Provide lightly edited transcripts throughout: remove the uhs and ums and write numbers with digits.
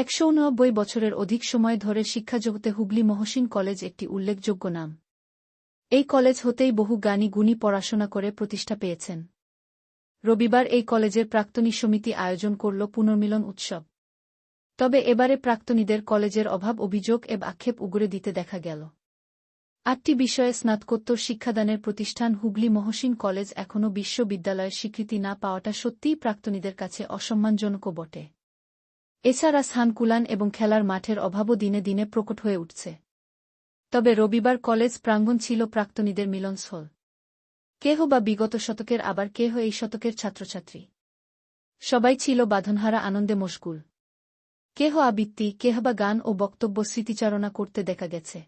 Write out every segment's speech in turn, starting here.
১৯৯ বছরের অধিক সময় ধরে শিক্ষাজগতে হুগলি মহসিন কলেজ একটি উল্লেখযোগ্য নাম। এই কলেজ হতেই বহু জ্ঞানী গুণী পড়াশোনা করে প্রতিষ্ঠা পেয়েছেন। রবিবার এই কলেজের প্রাক্তনী সমিতি আয়োজন করল পুনর্মিলন উৎসব। তবে এবারে প্রাক্তনীদের কলেজের অভাব অভিযোগ এবং আক্ষেপ উগরে দিতে দেখা গেল। ৮টি বিষয়ে স্নাতকোত্তর শিক্ষাদানের প্রতিষ্ঠান হুগলি মহসিন কলেজ এখনও বিশ্ববিদ্যালয়ের স্বীকৃতি না পাওয়াটা সত্যিই প্রাক্তনীদের কাছে অসম্মানজনকও বটে। এছাড়া স্থানকুলান এবং খেলার মাঠের অভাবও দিনে দিনে প্রকট হয়ে উঠছে। তবে রবিবার কলেজ প্রাঙ্গণ ছিল প্রাক্তনীদের মিলনস্থল। কেহ বা বিগত শতকের, আবার কেহ এই শতকের ছাত্রছাত্রী। সবাই ছিল বাঁধনহারা আনন্দে মশগুল। কেহ আবৃত্তি, কেহ বা গান ও বক্তব্য স্মৃতিচারণা করতে দেখা গেছে।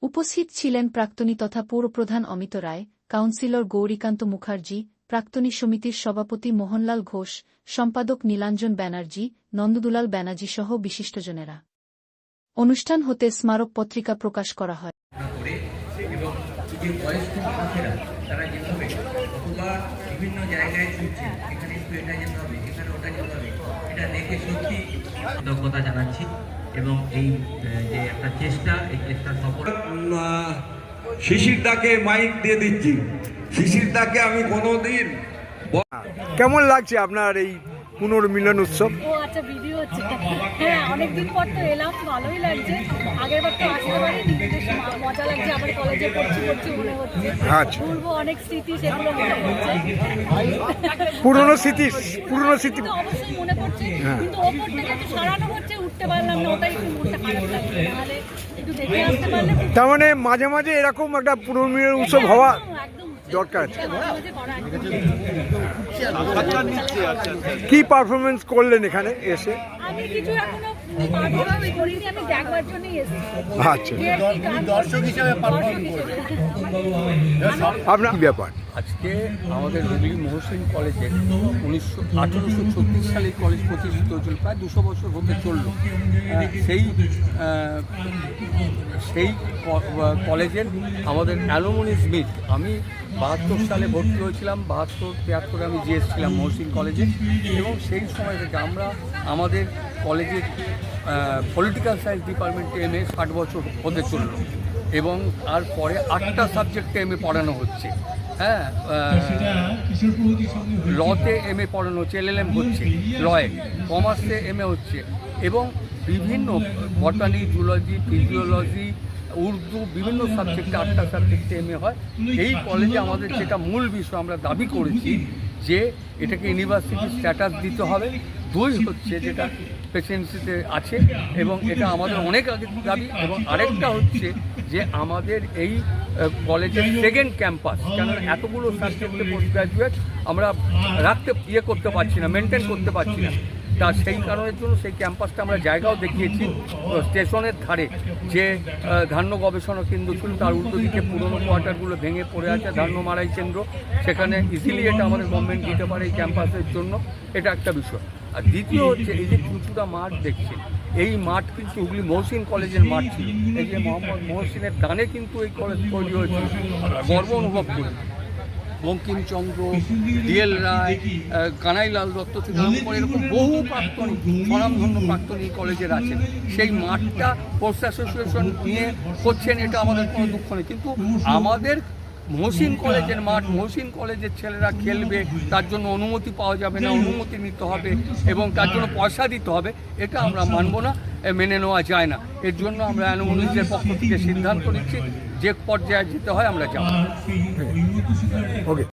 উপস্থিত ছিলেন প্রাক্তনী তথা পৌরপ্রধান অমিত রায়, কাউন্সিলর গৌরীকান্ত মুখার্জি, প্রাক্তনী সমিতির সভাপতি মোহনলাল ঘোষ, সম্পাদক নীলাঞ্জন ব্যানার্জি, নন্দদুলাল ব্যানার্জি সহ বিশিষ্টজনেরা। অনুষ্ঠান হতে স্মারক পত্রিকা প্রকাশ করা হয়। বিভিন্ন জায়গায় ছুটছেন, এখানে একটু এটা যেতে হবে, এখানে ওটা যেতে হবে, এটা দেখে সত্যি কৃতজ্ঞতা জানাচ্ছি। এবং এই যে একটা চেষ্টা, এই চেষ্টা সফল। শিশির দাকে মাইক দিয়ে দিচ্ছি। শিশির দাকে আমি কোনোদিন। কেমন লাগছে আপনার এই পুনর্মিলন উৎসব? ও আচ্ছা, ভিডিও হচ্ছে। হ্যাঁ, অনেকদিন পর তো এলাম, ভালোই লাগছে। আগের বার তো আসতে পারিনি, মজা লাগছে। আবার কলেজে পড়ছি মনে হচ্ছে। আচ্ছা, বলবো অনেক স্মৃতি, সেগুলো মনে হচ্ছে। পুরনো স্মৃতি অবশ্যই মনে পড়ছে, কিন্তু ওপর থেকে একটু সারানো হচ্ছে, উঠতে পারলাম না, ওটাই একটু মনটা খারাপ লাগছে। নাহলে একটু দেখে আসতে পারলে। তার মানে মাঝে মাঝে এরকম একটা পুনর্মিলন উৎসব হওয়া দরকার। কি পারফরমেন্স করলেন এখানে এসে? আমি কিছু এখনো পারফরমেন্স করিনি, আমি দেখবার জন্যই এসেছি। আচ্ছা, দর্শক হিসেবে আপনার কি ব্যাপার? আজকে আমাদের হুগলি মহসিন কলেজের 1836 সালে কলেজ প্রতিষ্ঠিত হয়েছিল, প্রায় 200 বছর হতে চলল। সেই কলেজের আমাদের অ্যালুমিনিস মিট, আমি 72 সালে ভর্তি হয়েছিলাম, 72-73 আমি ছিলাম মহসিন কলেজে। এবং সেই সময় থেকে আমাদের কলেজের পলিটিক্যাল সায়েন্স ডিপার্টমেন্টে এমএ 60 বছর হতে চলল। এবং তারপরে 8টা সাবজেক্টে এমএ পড়ানো হচ্ছে। হ্যাঁ, লতে এমএ পড়ানো হচ্ছে, এলএলএম হচ্ছে লয়ে, কমার্সে এমএ হচ্ছে, এবং বিভিন্ন বটানি, জুলজি, ফিজিওলজি, উর্দু, বিভিন্ন সাবজেক্টে 8টা সাবজেক্টে এমএ হয়। এই কলেজে আমাদের যেটা মূল বিষয়, আমরা দাবি করেছি যে এটাকে ইউনিভার্সিটি স্ট্যাটাস দিতে হবে। 2 হচ্ছে যেটা প্রেসিডেন্সিতে আছে, এবং এটা আমাদের অনেক আগের দাবি। এবং আরেকটা হচ্ছে যে আমাদের এই কলেজের সেকেন্ড ক্যাম্পাস, কেন এতগুলো সাবজেক্টে পোস্ট গ্রাজুয়েট আমরা করতে পারছি না, মেনটেন করতে পারছি না। তা সেই কারণের জন্য সেই ক্যাম্পাসটা আমরা জায়গাও দেখিয়েছি। স্টেশনের ধারে যে ধান্য গবেষণা কেন্দ্র ছিল, তার উল্টো দিকে পুরনো কোয়ার্টারগুলো ভেঙে পড়ে আছে, ধান্য মারাই কেন্দ্র, সেখানে ইজিলি এটা আমাদের গভর্নমেন্ট দিতে পারে এই ক্যাম্পাসের জন্য। এটা একটা বিষয়। আর দ্বিতীয় হচ্ছে এই যে চুঁচুড়া মাঠ দেখছেন, এই মাঠ কিন্তু হুগলি মহসিন কলেজের মাঠ ছিল। এই যে মোহাম্মদ মহসিনের দানে কিন্তু এই কলেজ তৈরি হয়েছিল, গর্ব অনুভব করি। বঙ্কিমচন্দ্র, ডিএল রায়, কানাইলাল দত্ত থেকে এরকম বহু প্রাক্তনী, স্বনামধন্য প্রাক্তনী কলেজের আছেন। সেই মাঠটা পোস্ট অ্যাসোসিয়েশন নিয়ে করছেন, এটা আমাদের কোনো দুঃখ নেই। কিন্তু আমাদের মহসিন কলেজের মাঠ, মহসিন কলেজের ছেলেরা খেলবে, তার জন্য অনুমতি পাওয়া যাবে না, অনুমতি নিতে হবে এবং তার জন্য পয়সা দিতে হবে, এটা আমরা মানব না, মেনে নেওয়া যায় না। এর জন্য আমরা অ্যালুমিনিসের পক্ষ থেকে সিদ্ধান্ত নিচ্ছি, যে পর্যায়ে যেতে হয় আমরা যাব। ওকে।